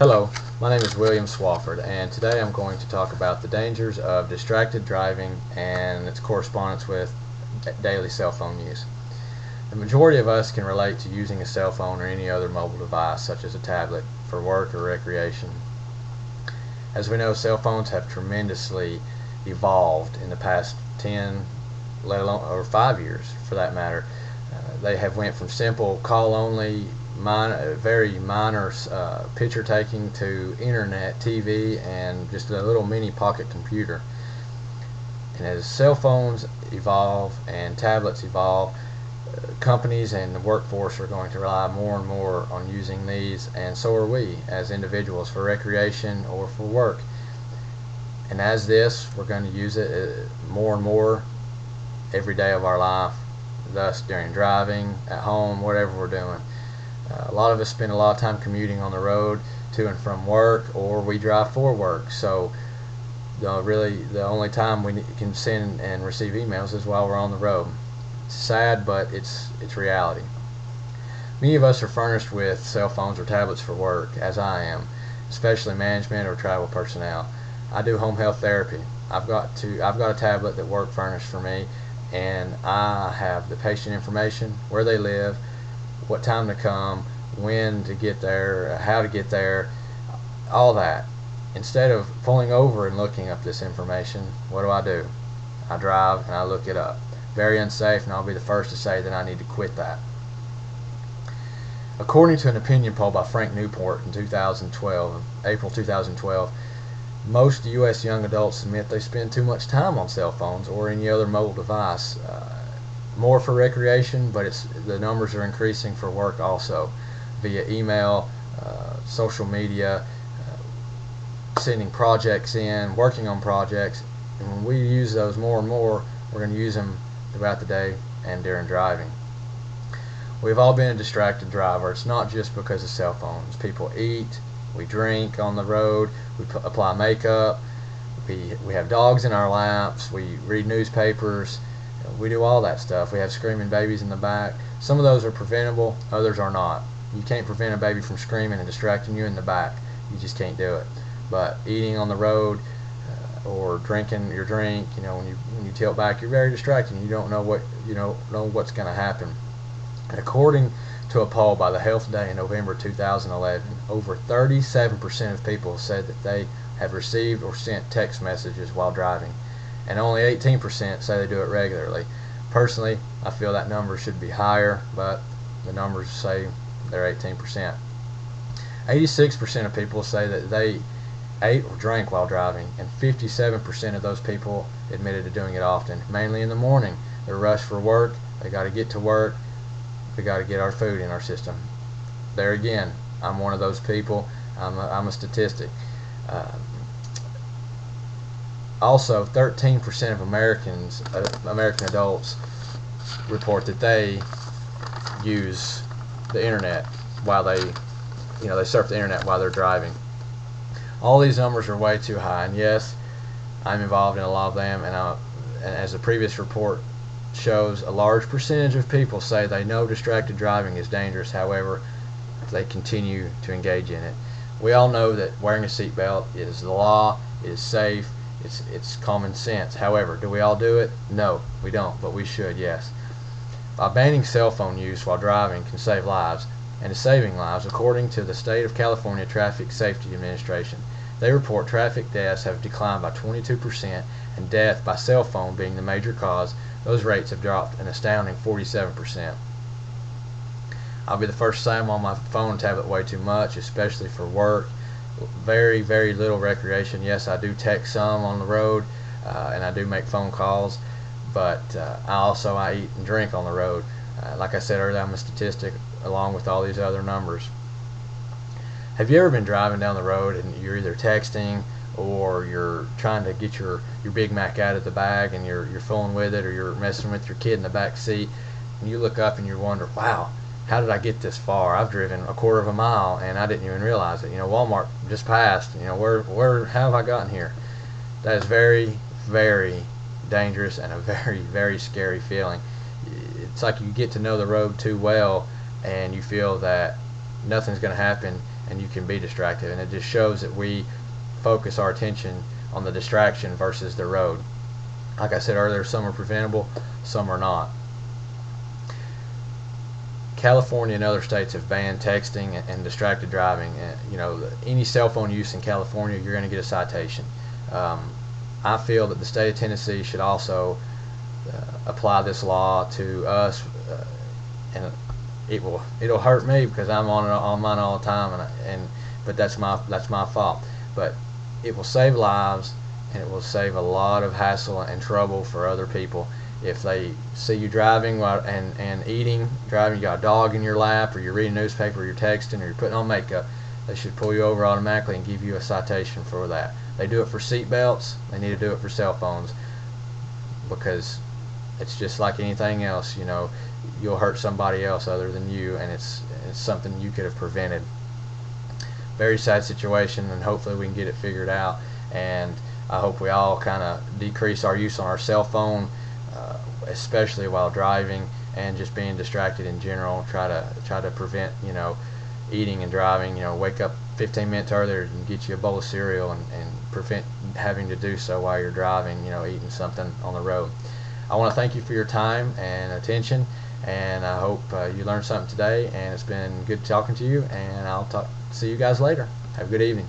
Hello, my name is William Swafford, and today I'm going to talk about the dangers of distracted driving and its correspondence with daily cell phone use. The majority of us can relate to using a cell phone or any other mobile device, such as a tablet, for work or recreation. As we know, cell phones have tremendously evolved in the past 10, let alone or 5 years for that matter. They have went from simple call only, very minor picture taking to internet, TV, and just a little mini pocket computer. And as cell phones evolve and tablets evolve, companies and the workforce are going to rely more and more on using these, and so are we as individuals for recreation or for work. And as this, we're going to use it more and more every day of our life, thus during driving, at home, whatever we're doing. A lot of us spend a lot of time commuting on the road to and from work, or we drive for work. So really the only time we can send and receive emails is while we're on the road. It's sad, but it's reality. Many of us are furnished with cell phones or tablets for work, as I am, especially management or travel personnel. I do home health therapy. I've got a tablet that work furnished for me, and I have the patient information, where they live, what time to come, when to get there, how to get there, all that. Instead of pulling over and looking up this information, what do? I drive and I look it up. Very unsafe, and I'll be the first to say that I need to quit that. According to an opinion poll by Frank Newport in April 2012, most U.S. young adults admit they spend too much time on cell phones or any other mobile device. More for recreation, but the numbers are increasing for work also, via email, social media, sending projects in, working on projects. And when we use those more and more, we're going to use them throughout the day and during driving. We've all been a distracted driver. It's not just because of cell phones. People eat, we drink on the road, we apply makeup, we have dogs in our laps, we read newspapers, we do all that stuff. We have screaming babies in the back. Some of those are preventable, others are not. You can't prevent a baby from screaming and distracting you in the back. You just can't do it. But eating on the road or drinking your drink, when you tilt back, you're very distracting. You don't know what's going to happen. And according to a poll by the Health Day in November 2011, over 37% of people said that they have received or sent text messages while driving, and only 18% say they do it regularly. Personally, I feel that number should be higher, but the numbers say they're 18%. 86% of people say that they ate or drank while driving, and 57% of those people admitted to doing it often, mainly in the morning. They're rushed for work, they got to get to work, we got to get our food in our system. There again, I'm one of those people. I'm a statistic. Also, 13% of American adults report that they use the internet while they surf the internet while they're driving. All these numbers are way too high, and yes, I'm involved in a lot of them, and as the previous report shows, a large percentage of people say they know distracted driving is dangerous. However, they continue to engage in it. We all know that wearing a seatbelt is the law, it is safe, it's common sense. However, do we all do it? No, we don't, but we should, yes. By banning cell phone use while driving can save lives, and is saving lives according to the State of California Traffic Safety Administration. They report traffic deaths have declined by 22%, and death by cell phone being the major cause, those rates have dropped an astounding 47%. I'll be the first to say I'm on my phone and tablet way too much, especially for work. Very, very little recreation. Yes, I do text some on the road, and I do make phone calls, but I eat and drink on the road. Like I said earlier, I'm a statistic along with all these other numbers. Have you ever been driving down the road and you're either texting or you're trying to get your Big Mac out of the bag and you're fooling with it, or you're messing with your kid in the back seat, and you look up and you wonder, wow, how did I get this far? I've driven a quarter of a mile and I didn't even realize it. Walmart just passed. How have I gotten here? That is very, very dangerous and a very, very scary feeling. It's like you get to know the road too well and you feel that nothing's going to happen and you can be distracted. And it just shows that we focus our attention on the distraction versus the road. Like I said earlier, some are preventable, some are not. California and other states have banned texting and distracted driving. Any cell phone use in California, you're going to get a citation. I feel that the state of Tennessee should also apply this law to us, and it'll hurt me because I'm on mine all the time, but that's my fault. But it will save lives, and it will save a lot of hassle and trouble for other people. If they see you driving and driving, you got a dog in your lap, or you're reading a newspaper, or you're texting, or you're putting on makeup, they should pull you over automatically and give you a citation for that. They do it for seat belts. They need to do it for cell phones, because it's just like anything else. You'll hurt somebody else other than you, and it's something you could have prevented. Very sad situation, and hopefully we can get it figured out. And I hope we all kind of decrease our use on our cell phone, especially while driving, and just being distracted in general. Try to prevent eating and driving. Wake up 15 minutes earlier and get you a bowl of cereal, and prevent having to do so while you're driving, eating something on the road. I want to thank you for your time and attention, and I hope you learned something today, and it's been good talking to you, and I'll see you guys later. Have a good evening.